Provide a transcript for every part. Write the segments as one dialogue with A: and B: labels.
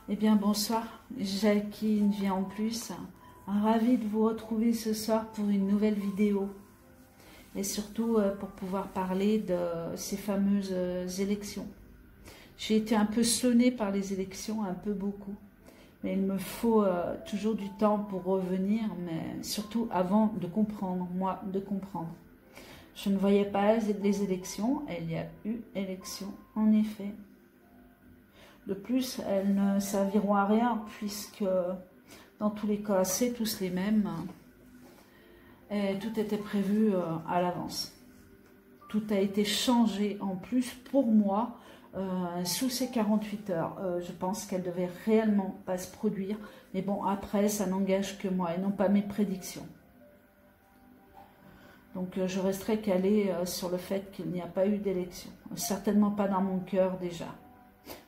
A: Eh bien bonsoir, Jacqueline vient en plus. Ravie de vous retrouver ce soir pour une nouvelle vidéo. Et surtout pour pouvoir parler de ces fameuses élections. J'ai été un peu sonnée par les élections, un peu beaucoup. Mais il me faut toujours du temps pour revenir, mais surtout avant de comprendre, moi, de comprendre. Je ne voyais pas les élections, et il y a eu élection, en effet. De plus, elles ne serviront à rien, puisque dans tous les cas, c'est tous les mêmes. Et tout était prévu à l'avance. Tout a été changé en plus pour moi sous ces 48 heures. Je pense qu'elle devait réellement pas se produire. Mais bon, après, ça n'engage que moi et non pas mes prédictions. Donc je resterai calée sur le fait qu'il n'y a pas eu d'élection. Certainement pas dans mon cœur déjà.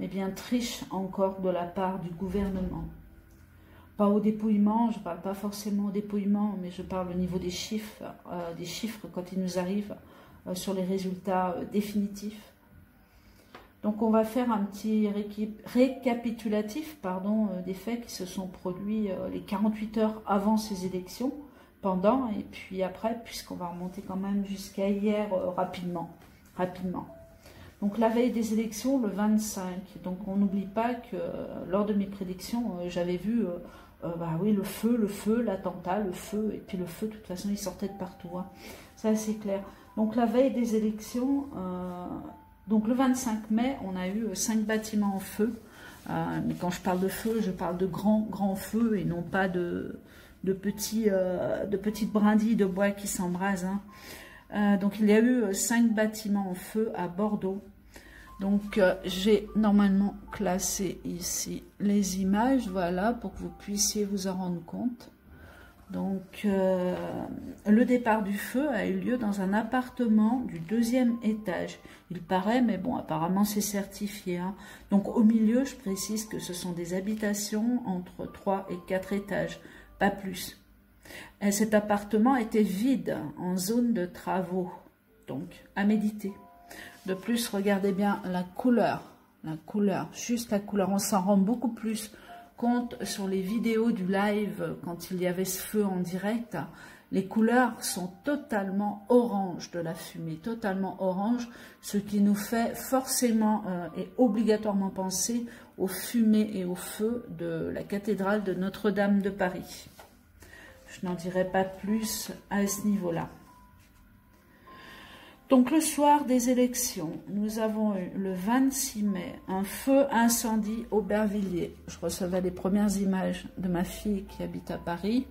A: Mais bien triche encore de la part du gouvernement. Pas au dépouillement, je ne parle pas forcément au dépouillement, mais je parle au niveau des chiffres quand ils nous arrivent sur les résultats définitifs. Donc on va faire un petit récapitulatif des faits qui se sont produits les 48 heures avant ces élections, pendant et puis après, puisqu'on va remonter quand même jusqu'à hier rapidement. Donc la veille des élections, le 25, donc on n'oublie pas que lors de mes prédictions, j'avais vu oui, le feu, l'attentat, le feu, et puis le feu, de toute façon, il sortait de partout. Hein. Ça, c'est clair. Donc la veille des élections, donc le 25 mai, on a eu 5 bâtiments en feu. Mais quand je parle de feu, je parle de grands feux et non pas de petites brindilles de bois qui s'embrasent. Hein. Donc il y a eu 5 bâtiments en feu à Bordeaux. Donc j'ai normalement classé ici les images, voilà, pour que vous puissiez vous en rendre compte. Donc le départ du feu a eu lieu dans un appartement du 2e étage. Il paraît, mais bon, apparemment c'est certifié. Hein. Donc au milieu, je précise que ce sont des habitations entre 3 et 4 étages, pas plus. Et cet appartement était vide, en zone de travaux, donc à méditer. De plus, regardez bien la couleur, juste la couleur. On s'en rend beaucoup plus compte sur les vidéos du live quand il y avait ce feu en direct. Les couleurs sont totalement orange de la fumée, totalement orange, ce qui nous fait forcément et obligatoirement penser aux fumées et au feu de la cathédrale de Notre-Dame de Paris. Je n'en dirai pas plus à ce niveau-là. Donc le soir des élections, nous avons eu le 26 mai un feu incendie au Aubervilliers. Je recevais les premières images de ma fille qui habite à Paris.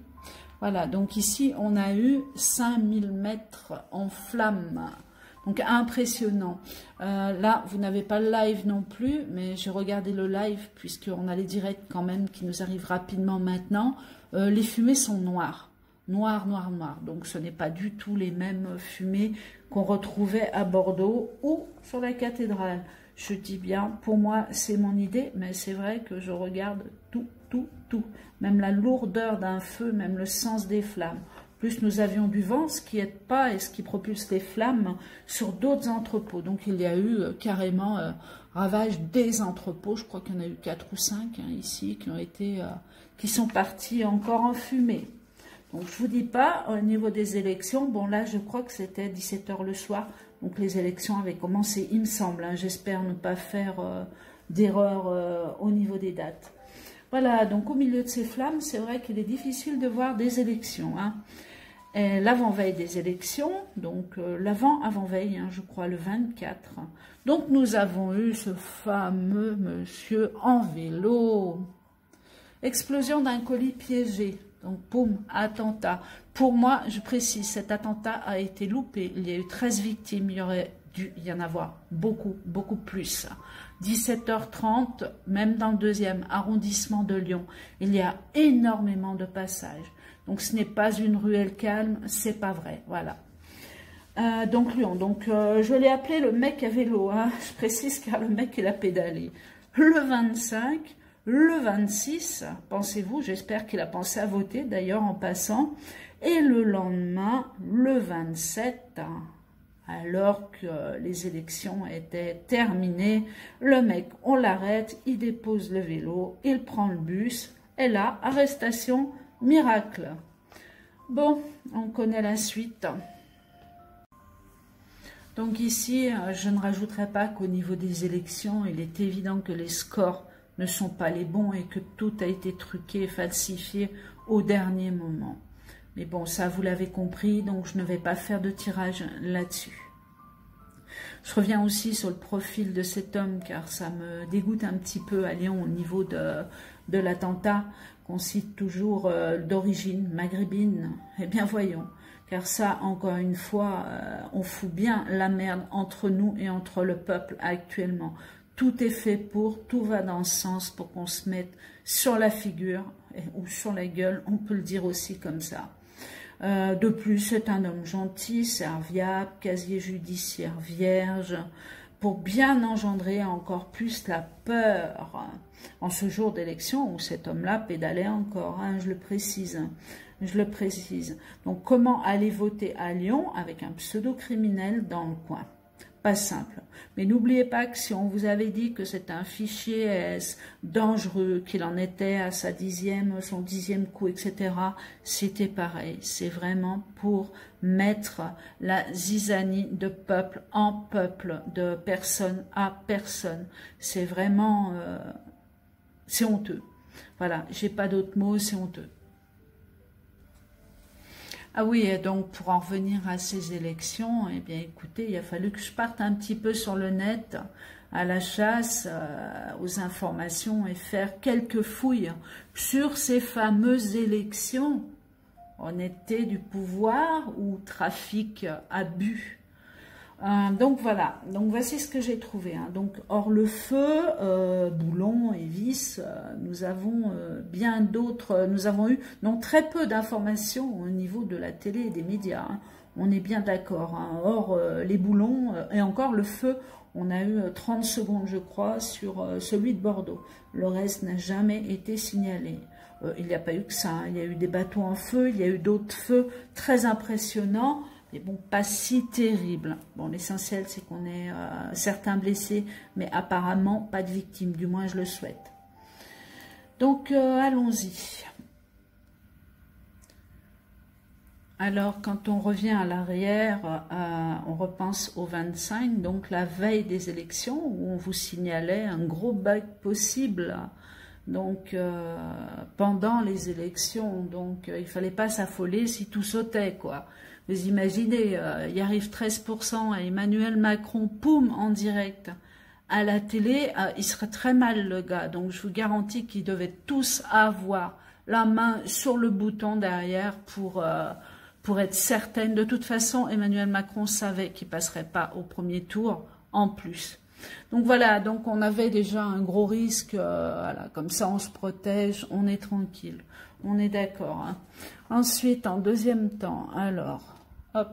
A: Voilà, donc ici on a eu 5000 mètres en flammes. Donc impressionnant. Là, vous n'avez pas le live non plus, mais j'ai regardé le live puisqu'on a les directs quand même qui nous arrivent rapidement maintenant. Les fumées sont noires. Noir. Donc ce n'est pas du tout les mêmes fumées qu'on retrouvait à Bordeaux ou sur la cathédrale. Je dis bien, pour moi c'est mon idée, mais c'est vrai que je regarde tout. Même la lourdeur d'un feu, même le sens des flammes. Plus nous avions du vent, ce qui n'aide pas et ce qui propulse les flammes sur d'autres entrepôts. Donc il y a eu carrément ravage des entrepôts. Je crois qu'il y en a eu 4 ou 5 ici qui sont partis encore en fumée. Donc je vous dis pas, au niveau des élections, bon là je crois que c'était 17 h le soir, donc les élections avaient commencé, il me semble, hein, j'espère ne pas faire d'erreur au niveau des dates. Voilà, donc au milieu de ces flammes, c'est vrai qu'il est difficile de voir des élections. Hein. L'avant-veille des élections, donc l'avant-avant-veille, hein, je crois le 24. Donc nous avons eu ce fameux monsieur en vélo. Explosion d'un colis piégé. Donc, boum, attentat. Pour moi, je précise, cet attentat a été loupé. Il y a eu 13 victimes. Il y aurait dû y en avoir beaucoup plus. 17 h 30, même dans le 2e arrondissement de Lyon, il y a énormément de passages. Donc, ce n'est pas une ruelle calme, c'est pas vrai. Voilà. Donc, Lyon. Donc, je l'ai appelé le mec à vélo. Hein. Je précise car le mec, il a pédalé. Le 25... Le 26, pensez-vous, j'espère qu'il a pensé à voter, d'ailleurs en passant. Et le lendemain, le 27, Alors que les élections étaient terminées, le mec, on l'arrête, il dépose le vélo, il prend le bus, et là, arrestation, miracle. Bon, on connaît la suite. Donc ici, je ne rajouterai pas qu'au niveau des élections, il est évident que les scores ne sont pas les bons et que tout a été truqué, falsifié au dernier moment. Mais bon, ça vous l'avez compris, donc je ne vais pas faire de tirage là-dessus. Je reviens aussi sur le profil de cet homme, car ça me dégoûte un petit peu à Lyon au niveau de l'attentat, qu'on cite toujours d'origine maghrébine. Eh bien voyons, car ça, encore une fois, on fout bien la merde entre nous et entre le peuple actuellement. Tout est fait pour, tout va dans ce sens pour qu'on se mette sur la figure ou sur la gueule, on peut le dire aussi comme ça. De plus, c'est un homme gentil, serviable, casier judiciaire vierge, pour bien engendrer encore plus la peur en ce jour d'élection où cet homme-là pédalait encore, hein, je le précise. Je le précise. Donc, comment aller voter à Lyon avec un pseudo-criminel dans le coin? Pas simple. Mais n'oubliez pas que si on vous avait dit que c'est un fichier S dangereux, qu'il en était à son dixième coup, etc., c'était pareil. C'est vraiment pour mettre la zizanie de peuple en peuple, de personne à personne. C'est vraiment... c'est honteux. Voilà, j'ai pas d'autres mots, c'est honteux. Ah oui, et donc pour en revenir à ces élections, eh bien écoutez, il a fallu que je parte un petit peu sur le net, à la chasse, aux informations et faire quelques fouilles sur ces fameuses élections. Honnêteté du pouvoir ou trafic, abus. Donc voilà, donc voici ce que j'ai trouvé. Hein. Donc hors le feu, boulons et vis, nous avons bien d'autres, nous avons eu très peu d'informations au niveau de la télé et des médias. Hein. On est bien d'accord. Hein. Or les boulons et encore le feu, on a eu 30 secondes je crois sur celui de Bordeaux. Le reste n'a jamais été signalé. Il n'y a pas eu que ça. Hein. Il y a eu des bateaux en feu, il y a eu d'autres feux très impressionnants. Mais bon, pas si terrible. Bon, l'essentiel, c'est qu'on ait certains blessés, mais apparemment pas de victimes, du moins je le souhaite. Donc, allons-y. Alors, quand on revient à l'arrière, on repense au 25, donc la veille des élections, où on vous signalait un gros bug possible. Donc, pendant les élections, donc il fallait pas s'affoler si tout sautait, quoi. Vous imaginez, il arrive 13% à Emmanuel Macron, poum, en direct à la télé, il serait très mal le gars. Donc je vous garantis qu'ils devaient tous avoir la main sur le bouton derrière pour être certaine. De toute façon, Emmanuel Macron savait qu'il ne passerait pas au premier tour en plus. Donc voilà, donc on avait déjà un gros risque, voilà, comme ça on se protège, on est tranquille, on est d'accord. Hein. Ensuite, en deuxième temps, alors... Hop.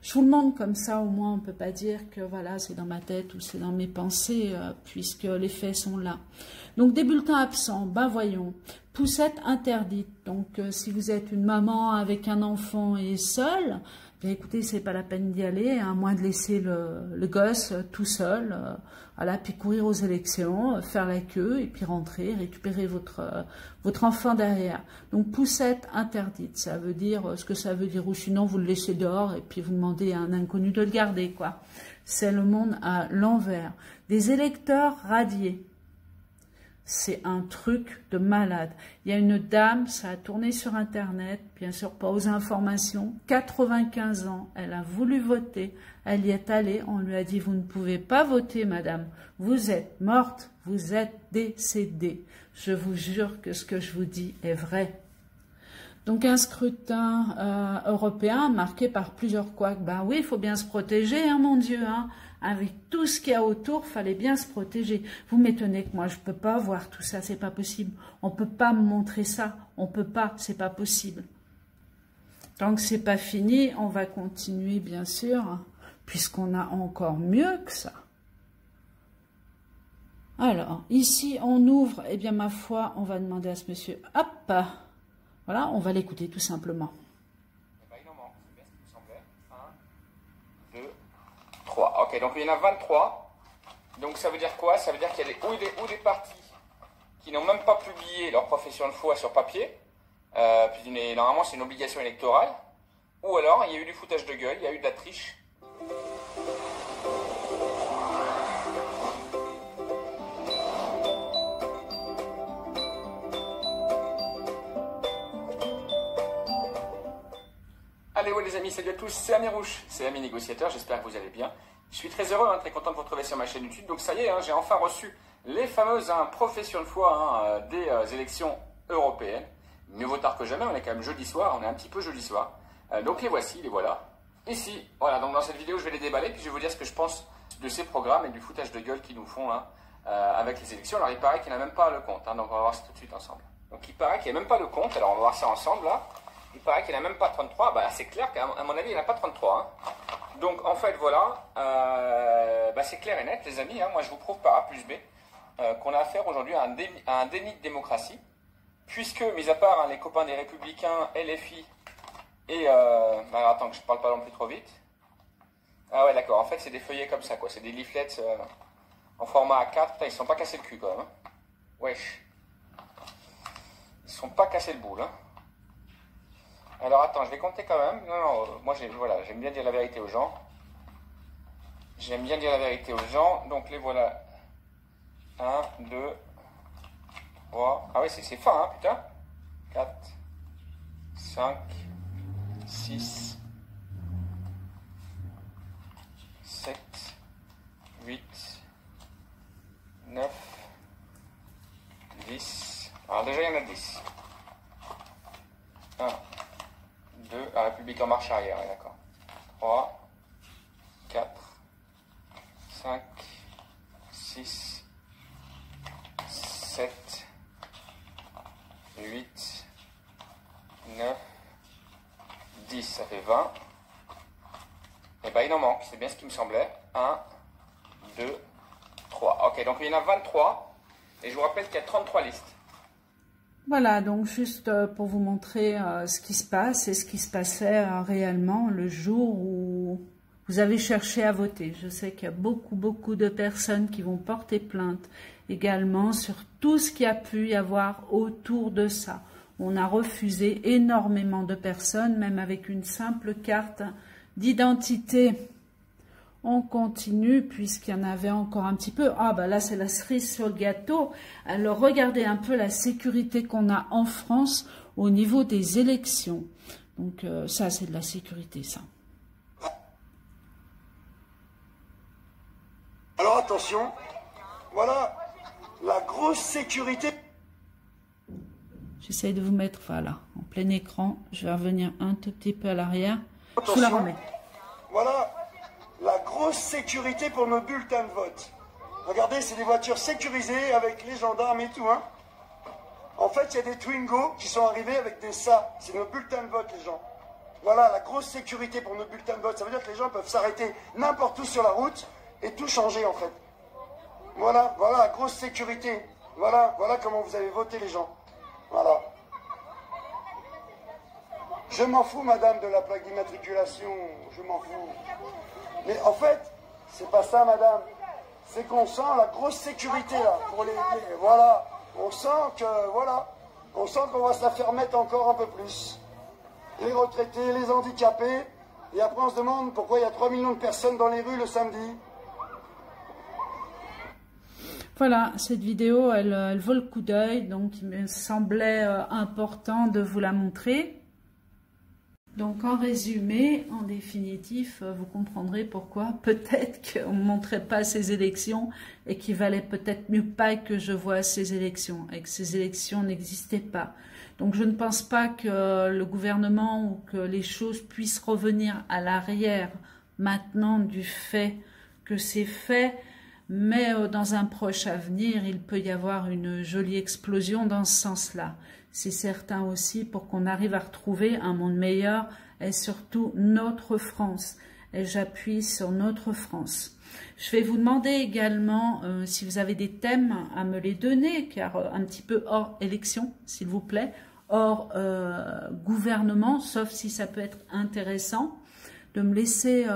A: Je vous le montre comme ça, au moins on ne peut pas dire que voilà, c'est dans ma tête ou c'est dans mes pensées, puisque les faits sont là. Donc des bulletins absents, ben voyons, poussette interdite. Donc si vous êtes une maman avec un enfant et seule, bien écoutez, c'est pas la peine d'y aller, à moins de laisser le gosse tout seul, voilà, puis courir aux élections, faire la queue et puis rentrer, récupérer votre enfant derrière. Donc poussette interdite, ça veut dire ce que ça veut dire, ou sinon vous le laissez dehors et puis vous demandez à un inconnu de le garder, quoi. C'est le monde à l'envers. Des électeurs radiés. C'est un truc de malade. Il y a une dame, ça a tourné sur Internet, bien sûr pas aux informations, 95 ans, elle a voulu voter, elle y est allée, on lui a dit « Vous ne pouvez pas voter, madame, vous êtes morte, vous êtes décédée. » Je vous jure que ce que je vous dis est vrai. Donc un scrutin européen marqué par plusieurs couacs. Ben oui, il faut bien se protéger, hein, mon Dieu, hein. Avec tout ce qu'il y a autour, fallait bien se protéger. Vous m'étonnez que moi, je ne peux pas voir tout ça, c'est pas possible. On ne peut pas me montrer ça, on ne peut pas, c'est pas possible. Tant que c'est pas fini, on va continuer, bien sûr, puisqu'on a encore mieux que ça. Alors, ici, on ouvre, eh bien, ma foi, on va demander à ce monsieur, hop, voilà, on va l'écouter tout simplement.
B: Eh ben, il en manque, c'est bien ce qui me semblait. 1, 2, 23. Ok, donc il y en a 23. Donc ça veut dire quoi? Ça veut dire qu'il y a ou des partis qui n'ont même pas publié leur profession de foi sur papier. Puis normalement c'est une obligation électorale. Ou alors il y a eu du foutage de gueule, il y a eu de la triche. Allez, ouais les amis, salut à tous, c'est Amirouche, c'est Ami Négociateur, j'espère que vous allez bien. Je suis très heureux, très content de vous retrouver sur ma chaîne YouTube. Donc ça y est, j'ai enfin reçu les fameuses professions de foi des élections européennes. Mieux vaut tard que jamais, on est quand même jeudi soir, on est un petit peu jeudi soir. Donc les voici, les voilà. Ici, voilà, donc dans cette vidéo je vais les déballer, puis je vais vous dire ce que je pense de ces programmes et du foutage de gueule qu'ils nous font avec les élections. Alors il paraît qu'il n'y en a même pas le compte, donc on va voir ça tout de suite ensemble. Donc il paraît qu'il n'y a même pas le compte, alors on va voir ça ensemble là. Il paraît qu'il n'y en a même pas 33, bah c'est clair qu'à mon avis il n'y en a pas 33. Donc en fait voilà, c'est clair et net les amis, moi je vous prouve par A plus B qu'on a affaire aujourd'hui à un déni de démocratie, puisque mis à part les copains des Républicains, LFI et... alors attends que je ne parle pas non plus trop vite. Ah ouais d'accord, en fait c'est des feuillets comme ça quoi, c'est des leaflets en format A4, putain ils se sont pas cassés le cul quand même. Wesh. Ils se sont pas cassés le boule. Alors attends, je vais compter quand même. Non, moi j'aime bien dire la vérité aux gens. J'aime bien dire la vérité aux gens. Donc les voilà. 1, 2, 3. Ah oui, c'est fin, putain. 4, 5, 6, 7, 8, 9, 10. Alors déjà, il y en a 10. 1, 2, la République en marche arrière, d'accord. 3, 4, 5, 6, 7, 8, 9, 10, ça fait 20. Et ben il en manque, c'est bien ce qui me semblait. 1, 2, 3. Ok, donc il y en a 23. Et je vous rappelle qu'il y a 33 listes.
A: Voilà, donc juste pour vous montrer ce qui se passe et ce qui se passait réellement le jour où vous avez cherché à voter. Je sais qu'il y a beaucoup de personnes qui vont porter plainte également sur tout ce qu'il y a pu y avoir autour de ça. On a refusé énormément de personnes, même avec une simple carte d'identité. On continue puisqu'il y en avait encore un petit peu. Ah bah là c'est la cerise sur le gâteau. Alors regardez un peu la sécurité qu'on a en France au niveau des élections. Donc ça c'est de la sécurité ça.
C: Alors attention, voilà la grosse sécurité.
A: J'essaie de vous mettre voilà en plein écran. Je vais revenir un tout petit peu à l'arrière. Je vous
C: Attention,
A: la remets.
C: voilà la grosse sécurité pour nos bulletins de vote. Regardez, c'est des voitures sécurisées avec les gendarmes et tout. En fait, il y a des Twingo qui sont arrivés avec des SA. C'est nos bulletins de vote, les gens. Voilà la grosse sécurité pour nos bulletins de vote. Ça veut dire que les gens peuvent s'arrêter n'importe où sur la route et tout changer, en fait. Voilà la grosse sécurité. Voilà comment vous avez voté, les gens. Voilà. Je m'en fous, madame, de la plaque d'immatriculation. Je m'en fous. Mais en fait, c'est pas ça, madame. C'est qu'on sent la grosse sécurité, là. Pour voilà. On sent que, voilà. On sent qu'on va se la faire mettre encore un peu plus. Les retraités, les handicapés. Et après, on se demande pourquoi il y a 3 millions de personnes dans les rues le samedi.
A: Voilà, cette vidéo, elle vaut le coup d'œil. Donc, il me semblait important de vous la montrer. Donc, en résumé, en définitif, vous comprendrez pourquoi peut-être qu'on ne montrait pas ces élections et qu'il valait peut-être mieux pas que je vois ces élections et que ces élections n'existaient pas. Donc, je ne pense pas que le gouvernement ou que les choses puissent revenir à l'arrière maintenant du fait que c'est fait, mais dans un proche avenir, il peut y avoir une jolie explosion dans ce sens-là. C'est certain aussi pour qu'on arrive à retrouver un monde meilleur et surtout notre France. Et j'appuie sur notre France. Je vais vous demander également si vous avez des thèmes à me les donner, car un petit peu hors élection, s'il vous plaît, hors gouvernement, sauf si ça peut être intéressant. de me laisser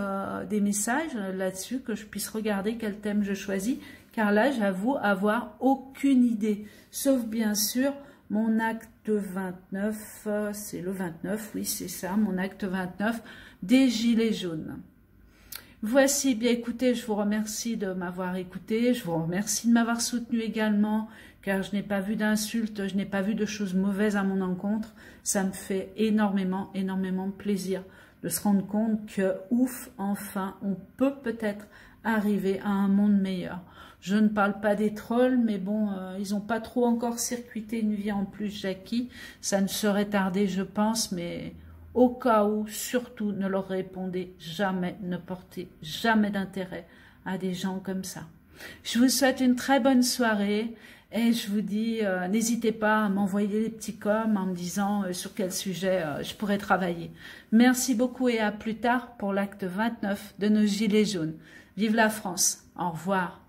A: des messages là-dessus, que je puisse regarder quel thème je choisis, car là, j'avoue avoir aucune idée, sauf bien sûr mon acte 29, c'est le 29, oui c'est ça, mon acte 29 des Gilets jaunes. Voici, bien écoutez, je vous remercie de m'avoir écouté, je vous remercie de m'avoir soutenu également, car je n'ai pas vu d'insultes, je n'ai pas vu de choses mauvaises à mon encontre. Ça me fait énormément, énormément plaisir de se rendre compte que, ouf, enfin, on peut peut-être arriver à un monde meilleur. Je ne parle pas des trolls, mais bon, ils n'ont pas trop encore circuité une vie en plus, Jackie. Ça ne serait tardé, je pense, mais au cas où, surtout, ne leur répondez jamais, ne portez jamais d'intérêt à des gens comme ça. Je vous souhaite une très bonne soirée et je vous dis, n'hésitez pas à m'envoyer des petits coms en me disant sur quel sujet je pourrais travailler. Merci beaucoup et à plus tard pour l'acte 29 de nos Gilets jaunes. Vive la France, au revoir.